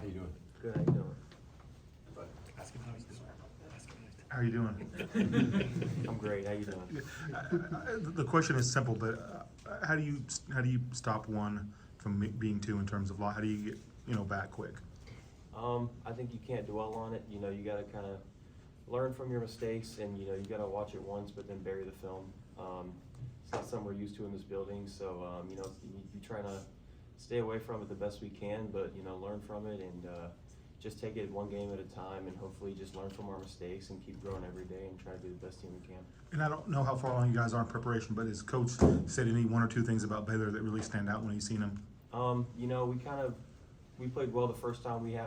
How you doing? Good, how you doing? Ask him how he's doing. How are you doing? I'm great, how you doing? The question is simple, but how do you stop one from being two in terms of law? How do you get back quick? I think you can't dwell on it. You gotta kind of learn from your mistakes, and you gotta watch it once, but then bury the film. It's not something we're used to in this building, so you try to stay away from it the best we can, but learn from it and just take it one game at a time, and hopefully just learn from our mistakes and keep growing every day and try to be the best team we can. And I don't know how far along you guys are in preparation, but has Coach said any one or two things about Baylor that really stand out when he's seen them? We played well the first time we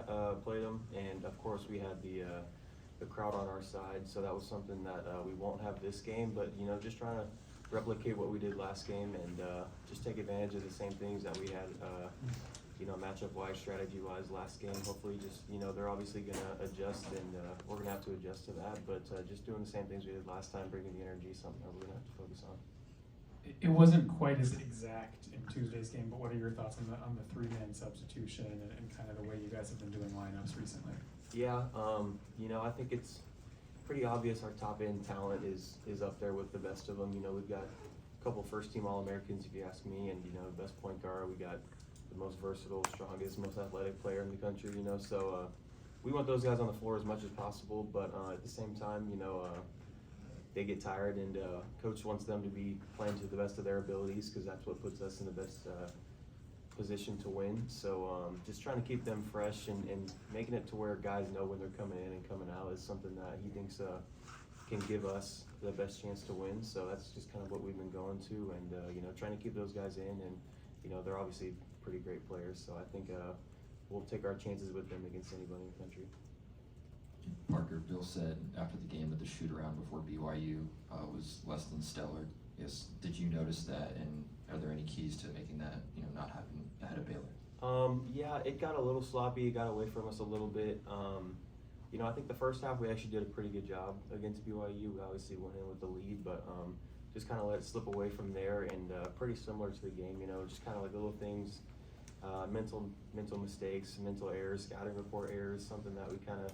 played them, and of course we had the crowd on our side, so that was something that we won't have this game. But just trying to replicate what we did last game and just take advantage of the same things that we had, matchup-wise, strategy-wise last game. Hopefully, just they're obviously gonna adjust, and we're gonna have to adjust to that. But just doing the same things we did last time, bringing the energy, something that we're gonna have to focus on. It wasn't quite as exact in Tuesday's game, but what are your thoughts on the three-man substitution and kind of the way you guys have been doing lineups recently? Yeah, I think it's pretty obvious our top end talent is up there with the best of them. We've got a couple first-team All-Americans, if you ask me, and the best point guard. We got the most versatile, strongest, most athletic player in the country. So we want those guys on the floor as much as possible, but at the same time, they get tired, and coach wants them to be playing to the best of their abilities, because that's what puts us in the best position to win. So just trying to keep them fresh and making it to where guys know when they're coming in and coming out is something that he thinks can give us the best chance to win. So that's just kind of what we've been going to, and trying to keep those guys in, and they're obviously pretty great players. So I think we'll take our chances with them against anybody in the country. Parker, Bill said after the game that the shoot around before BYU was less than stellar. Yes, did you notice that, and are there any keys to making that not happen ahead of Baylor? Yeah, it got a little sloppy. It got away from us a little bit. I think the first half we actually did a pretty good job against BYU. We obviously went in with the lead, but just kind of let it slip away from there, and pretty similar to the game. Just kind of like little things, mental mistakes, mental errors, scouting report errors, something that we kind of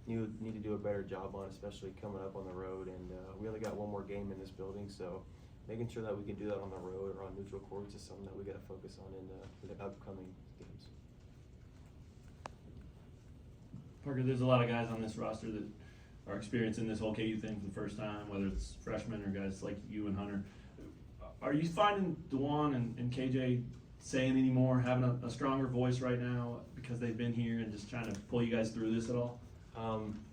need to do a better job on, especially coming up on the road. And we only got one more game in this building, so making sure that we can do that on the road or on neutral courts is something that we got to focus on in the upcoming games. Parker, there's a lot of guys on this roster that are experiencing this whole KU thing for the first time, whether it's freshmen or guys like you and Hunter. Are you finding DeJuan and KJ saying any more, having a stronger voice right now because they've been here and just trying to pull you guys through this at all?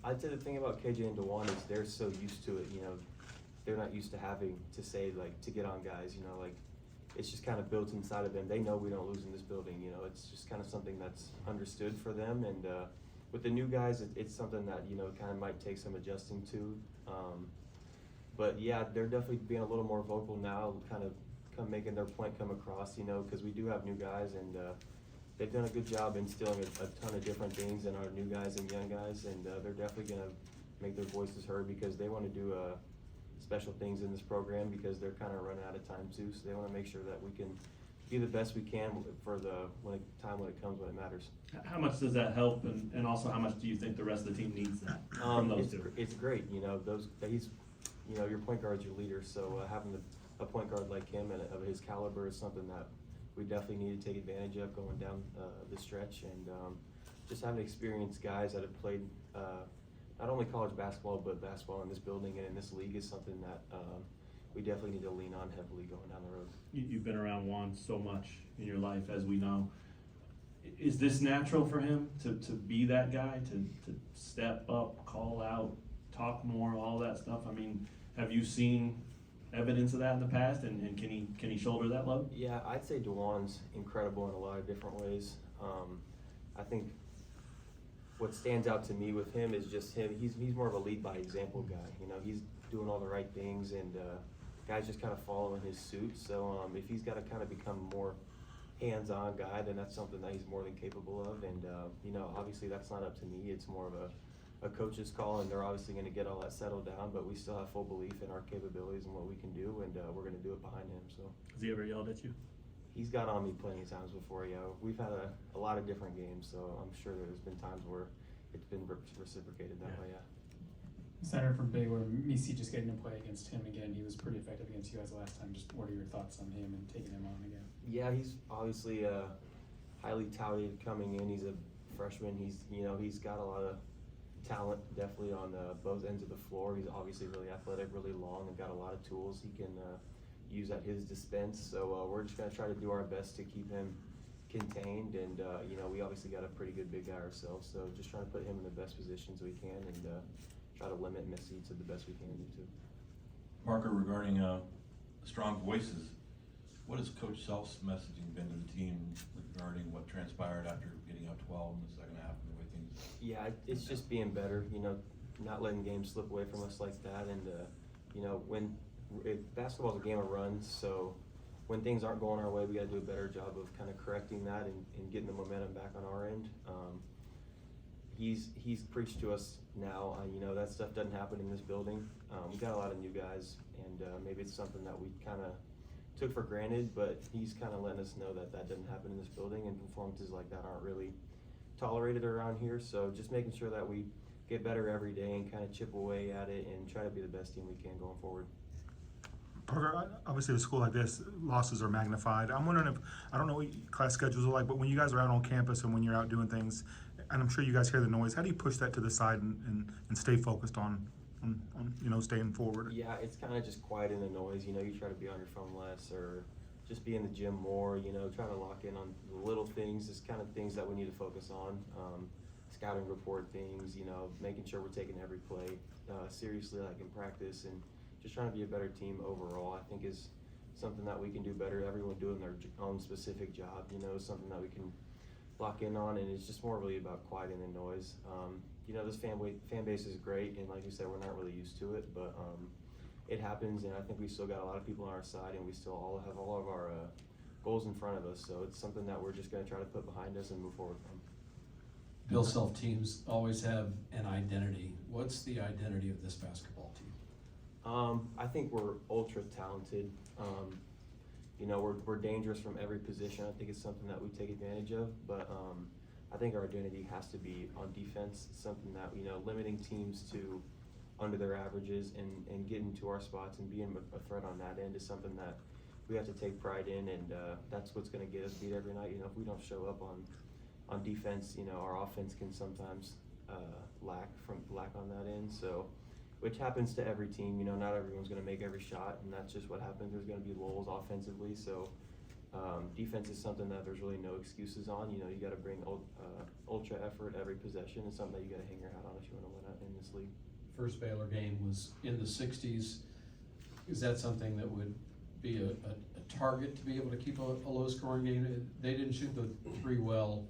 I'd say the thing about KJ and DeJuan is they're so used to it. They're not used to having to say, to get on guys. It's just kind of built inside of them. They know we don't lose in this building. It's just kind of something that's understood for them. And with the new guys, it's something that kind of might take some adjusting to. But yeah, they're definitely being a little more vocal now, kind of making their point come across. Because we do have new guys, and they've done a good job instilling a ton of different things in our new guys and young guys, and they're definitely going to make their voices heard, because they want to do special things in this program, because they're kind of running out of time too. So they want to make sure that we can be the best we can for when it comes when it matters. How much does that help, and also how much do you think the rest of the team needs that from those two? It's great. He's your point guard's your leader, so having a point guard like him and of his caliber is something that we definitely need to take advantage of going down the stretch, and just having experienced guys that have played not only college basketball, but basketball in this building and in this league is something that we definitely need to lean on heavily going down the road. You've been around Juan so much in your life, as we know. Is this natural for him to be that guy, to step up, call out, talk more, all that stuff? I mean, have you seen evidence of that in the past, and can he shoulder that load? Yeah, I'd say DeJuan's incredible in a lot of different ways. I think what stands out to me with him is just him. He's more of a lead by example guy. He's doing all the right things, and guys just kind of follow in his suit. So if he's got to kind of become more hands-on guy, then that's something that he's more than capable of. And obviously that's not up to me. It's more of a coach's call, and they're obviously going to get all that settled down. But we still have full belief in our capabilities and what we can do, and we're going to do it behind him. So. Has he ever yelled at you? He's got on me plenty of times before, yeah. We've had a lot of different games, so I'm sure there's been times where it's been reciprocated that way, yeah. Center from Baylor, Misi just getting to play against him again. He was pretty effective against you guys last time. Just what are your thoughts on him and taking him on again? Yeah, he's obviously highly touted coming in. He's a freshman. He's got a lot of talent, definitely on both ends of the floor. He's obviously really athletic, really long, and got a lot of tools he can use at his dispense. So we're just gonna try to do our best to keep him contained, and we obviously got a pretty good big guy ourselves. So just trying to put him in the best positions we can, and try to limit Missy to the best we can do too. Parker, regarding strong voices, what has Coach Self's messaging been to the team regarding what transpired after getting up 12 in the second half and the way things? Yeah, it's just being better, not letting games slip away from us like that. And, basketball's a game of runs, so when things aren't going our way, we gotta do a better job of kind of correcting that and getting the momentum back on our end. He's preached to us now, that stuff doesn't happen in this building. We got a lot of new guys, and maybe it's something that we kind of took for granted, but he's kind of letting us know that doesn't happen in this building, and performances like that aren't really tolerated around here. So just making sure that we get better every day and kind of chip away at it and try to be the best team we can going forward. Parker, obviously, at a school like this, losses are magnified. I'm wondering if, I don't know what class schedules are like, but when you guys are out on campus and when you're out doing things, and I'm sure you guys hear the noise, how do you push that to the side and stay focused on staying forward? Yeah, it's kind of just quieting the noise. You try to be on your phone less, or just be in the gym more, trying to lock in on the little things, just kind of things that we need to focus on. Scouting report things, making sure we're taking every play seriously, like in practice, and just trying to be a better team overall, I think is something that we can do better. Everyone doing their own specific job, is something that we can lock in on, and it's just more really about quieting the noise. This fan base is great, and like you said, we're not really used to it, but it happens, and I think we still got a lot of people on our side, and we still all have all of our goals in front of us, so it's something that we're just going to try to put behind us and move forward from. Bill Self teams always have an identity. What's the identity of this basketball team? I think we're ultra talented. We're dangerous from every position. I think it's something that we take advantage of, but I think our identity has to be on defense. Something that, limiting teams to under their averages and getting to our spots and being a threat on that end is something that we have to take pride in, and that's what's going to get us beat every night. If we don't show up on defense, our offense can sometimes lack on that end. So, which happens to every team. Not everyone's going to make every shot, and that's just what happens. There's going to be lulls offensively. So, defense is something that there's really no excuses on. You got to bring ultra effort every possession. It's something that you got to hang your hat on if you want to win in this league. First Baylor game was in the 60s. Is that something that would be a target to be able to keep a low-scoring game? They didn't shoot the three well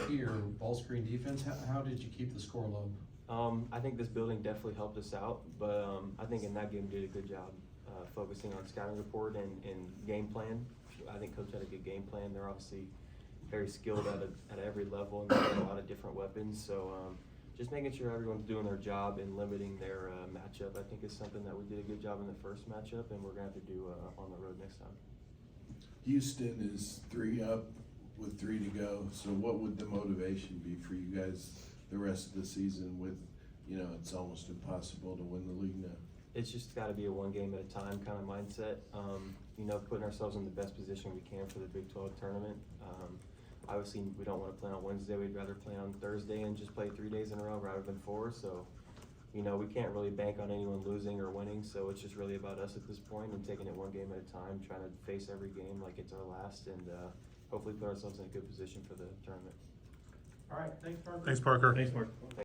here. Ball screen defense. How did you keep the score low? I think this building definitely helped us out, but I think in that game did a good job focusing on scouting report and game plan. I think Coach had a good game plan. They're obviously very skilled at every level, and they have a lot of different weapons. So just making sure everyone's doing their job and limiting their matchup, I think, is something that we did a good job in the first matchup, and we're going to have to do on the road next time. Houston is 3 up with 3 to go. So what would the motivation be for you guys the rest of the season with, it's almost impossible to win the league now? It's just got to be a one game at a time kind of mindset. Putting ourselves in the best position we can for the Big 12 tournament. Obviously, we don't want to play on Wednesday. We'd rather play on Thursday and just play 3 days in a row rather than 4. So, we can't really bank on anyone losing or winning. So it's just really about us at this point and taking it one game at a time, trying to face every game like it's our last, and hopefully put ourselves in a good position for the tournament. All right, thanks, Parker. Thanks, Parker. Thanks, Mark.